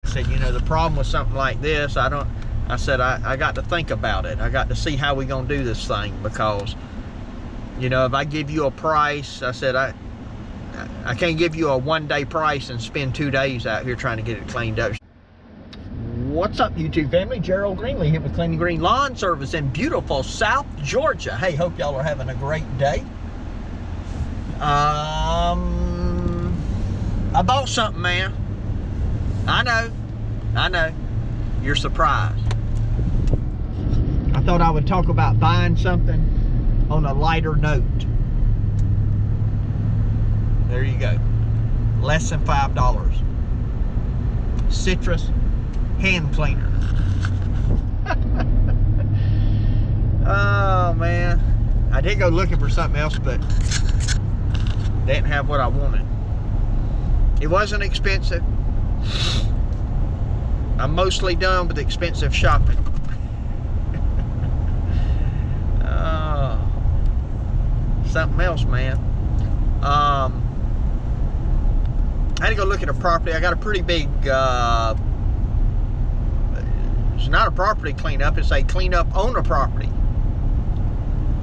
said, you know, the problem with something like this, I said, I got to think about it. I got to see how we gonna do this thing, because, you know, if I give you a price, I said, I can't give you a one-day price and spend 2 days out here trying to get it cleaned up. What's up, YouTube family? Gerald Greenlee here with Clean and Green Lawn Service in beautiful South Georgia. Hey, hope y'all are having a great day. I bought something, man. I know. You're surprised. I thought I would talk about buying something on a lighter note. There you go. Less than $5. Citrus hand cleaner. Oh man, I did go looking for something else, but they didn't have what I wanted. It wasn't expensive. I'm mostly done with expensive shopping. Oh, something else, man. I had to go look at a property. I got a pretty big it's not a property cleanup, it's a cleanup on a property.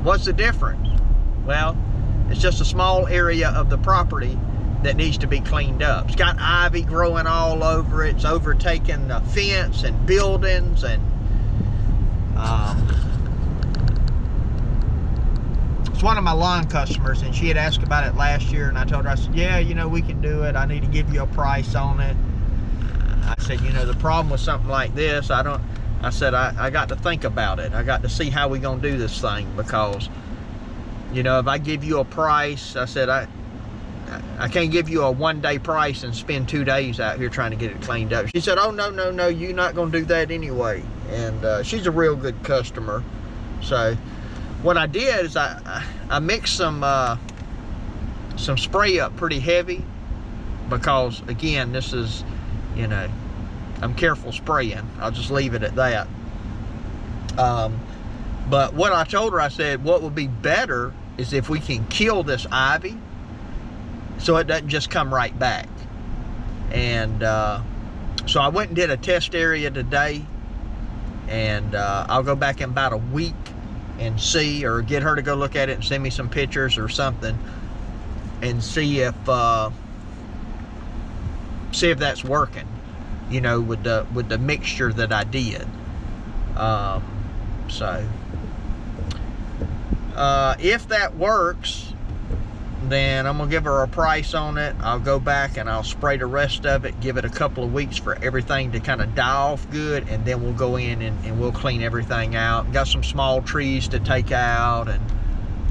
What's the difference? Well, it's just a small area of the property that needs to be cleaned up. It's got ivy growing all over it. It's overtaken the fence and buildings, and it's one of my lawn customers, and she had asked about it last year, and I told her, I said, yeah, you know, we can do it. I need to give you a price on it. I said, you know, the problem with something like this, I said, I got to think about it. I got to see how we gonna do this thing, because, you know, if I give you a price, I said, I can't give you a one-day price and spend 2 days out here trying to get it cleaned up. She said, oh, no, you're not gonna do that anyway. And she's a real good customer. So what I did is I mixed some spray up pretty heavy, because again, this is, you know, I'm careful spraying. I'll just leave it at that. But what I told her, I said, what would be better is if we can kill this ivy so it doesn't just come right back. And so I went and did a test area today, and I'll go back in about a week and see, or get her to go look at it and send me some pictures or something, and see if that's working, you know, with the mixture that I did. So if that works, then I'm gonna give her a price on it. I'll go back and I'll spray the rest of it, give it a couple of weeks for everything to kind of die off good, and then we'll go in and we'll clean everything out. Got some small trees to take out and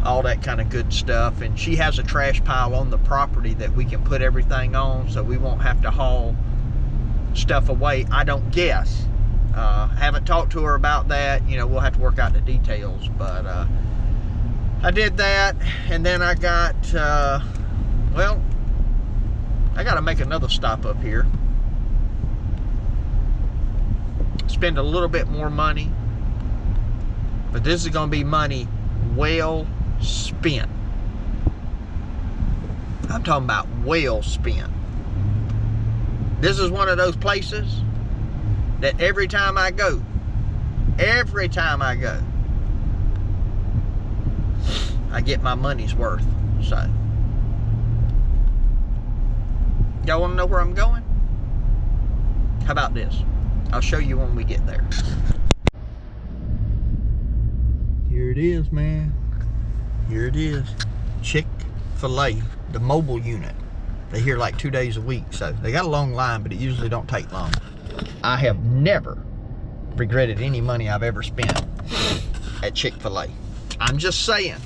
all that kind of good stuff. And she has a trash pile on the property that we can put everything on, so we won't have to haul stuff away, I don't guess. Haven't talked to her about that. You know, we'll have to work out the details, but I did that, and then I got, well, I got to make another stop up here. Spend a little bit more money, but this is going to be money well spent. I'm talking about well spent. This is one of those places that every time I go, I get my money's worth. So, y'all want to know where I'm going? How about this? I'll show you when we get there. Here it is, man. Here it is. Chick-fil-A, the mobile unit. They here like 2 days a week, so they got a long line, but it usually don't take long. I have never regretted any money I've ever spent at Chick-fil-A. I'm just saying,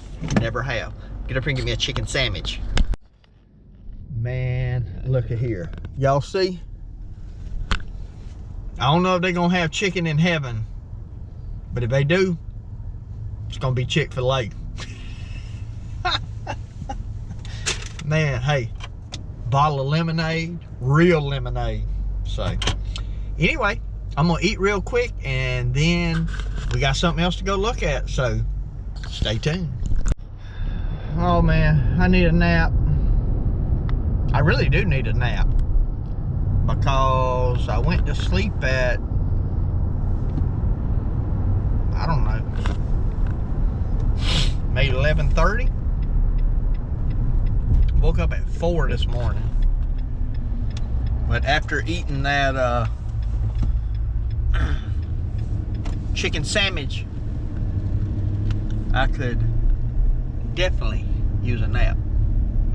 never have. Get up here and get me a chicken sandwich. Man, look at here. Y'all see? I don't know if they're gonna have chicken in heaven, but if they do, it's gonna be Chick-fil-A. Man, hey, bottle of lemonade, real lemonade. So anyway, I'm gonna eat real quick, and then we got something else to go look at, so stay tuned. Oh man, I need a nap. I really do need a nap, because I went to sleep at, I don't know, maybe 11:30. Woke up at 4 this morning. But after eating that chicken sandwich, I could definitely use a nap.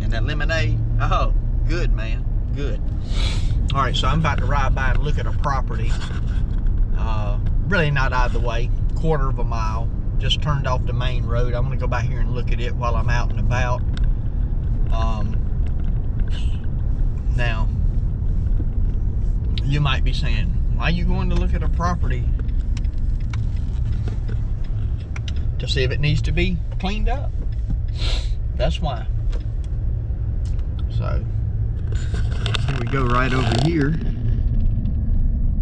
And that lemonade, oh, good, man, good. All right, so I'm about to ride by and look at a property. Really not out of the way, quarter of a mile. Just turned off the main road. I'm gonna go by here and look at it while I'm out and about. Now, you might be saying, why are you going to look at a property? To see if it needs to be cleaned up. That's why. So, here we go, right over here.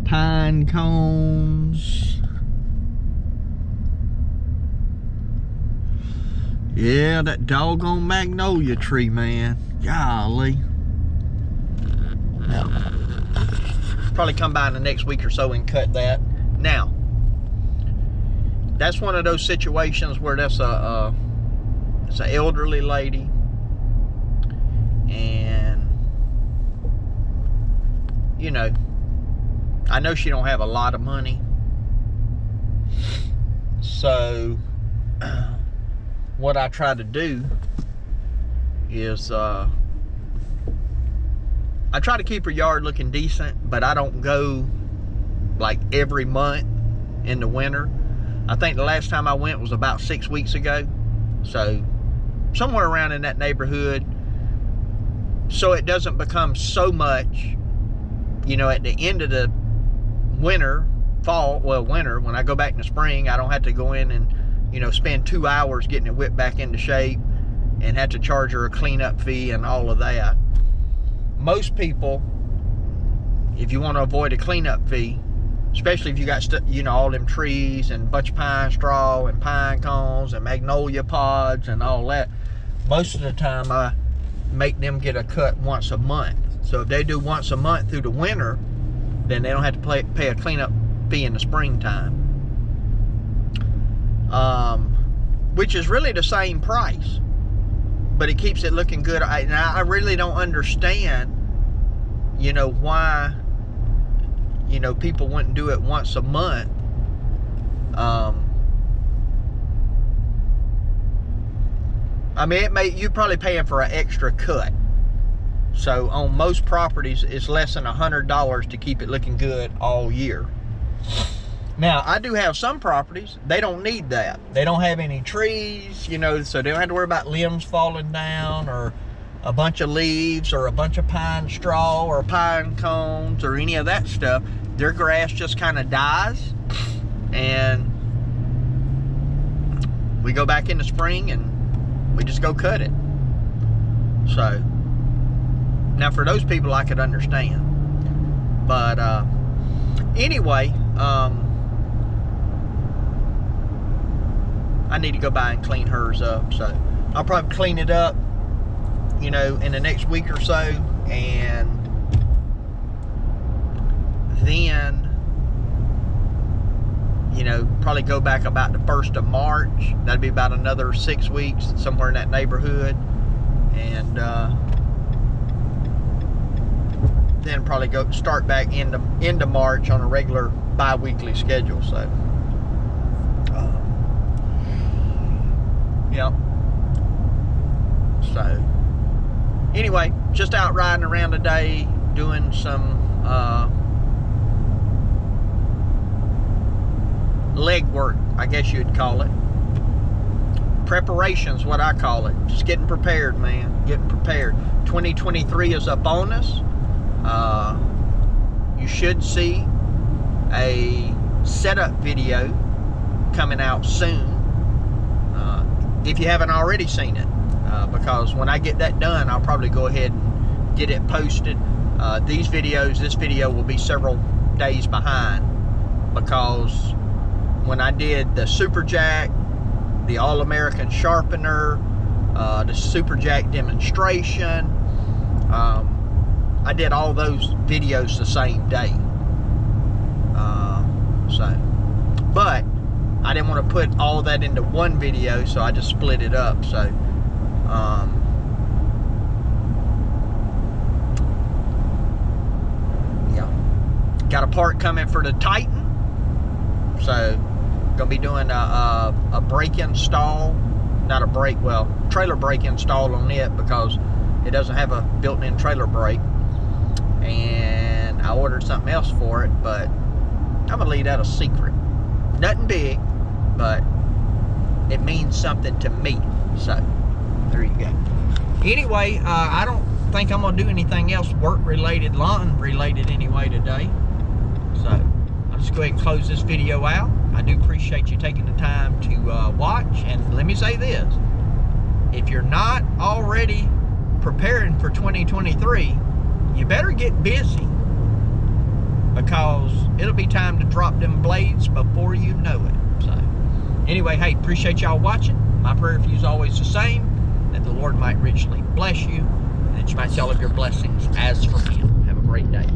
Pine cones. Yeah, that doggone magnolia tree, man. Golly. Now, probably come by in the next week or so and cut that. Now, that's one of those situations where that's it's an elderly lady, and you know, I know she don't have a lot of money, so what I try to do is I try to keep her yard looking decent, but I don't go like every month in the winter. I think the last time I went was about 6 weeks ago. So somewhere around in that neighborhood. So it doesn't become so much, you know, at the end of the winter, winter, when I go back in the spring, I don't have to go in and, you know, spend 2 hours getting it whipped back into shape and have to charge her a cleanup fee and all of that. Most people, if you want to avoid a cleanup fee, especially if you got, you know, all them trees and bunch of pine straw and pine cones and magnolia pods and all that, most of the time I make them get a cut once a month. So if they do once a month through the winter, then they don't have to pay a cleanup fee in the springtime. Which is really the same price, but it keeps it looking good. I really don't understand, you know, why, you know, people wouldn't do it once a month. I mean, you're probably paying for an extra cut. So on most properties, it's less than $100 to keep it looking good all year. Now, I do have some properties, they don't need that. They don't have any trees, you know, so they don't have to worry about limbs falling down or a bunch of leaves or a bunch of pine straw or pine cones or any of that stuff. Their grass just kind of dies, and we go back in the spring and we just go cut it. So, now for those people I could understand. But anyway, I need to go by and clean hers up. So I'll probably clean it up, you know, in the next week or so, and then, you know, probably go back about the 1st of March. That'd be about another 6 weeks, somewhere in that neighborhood. And then probably start back into March on a regular bi-weekly schedule. So yeah. So anyway, just out riding around today, doing some leg work, I guess you'd call it. Preparation's what I call it. Just getting prepared, man. Getting prepared. 2023 is up on us. You should see a setup video coming out soon, if you haven't already seen it, because when I get that done, I'll probably go ahead and get it posted. This video will be several days behind, because when I did the Super Jack, the All-American Sharpener, the Super Jack demonstration, I did all those videos the same day. But I didn't want to put all that into one video, so I just split it up. So yeah, got a part coming for the Titan, so gonna be doing a brake install, not a brake, well, trailer brake install on it, because it doesn't have a built-in trailer brake, and I ordered something else for it, but I'm gonna leave that a secret. Nothing big, but it means something to me. So there you go. Anyway, I don't think I'm gonna do anything else work related, lawn related anyway today. So I'll just go ahead and close this video out. I do appreciate you taking the time to watch, and let me say this: if you're not already preparing for 2023, you better get busy, because it'll be time to drop them blades before you know it. So anyway, hey, appreciate y'all watching. My prayer for you is always the same, that the Lord might richly bless you, and that you might see all of your blessings as from Him. Have a great day.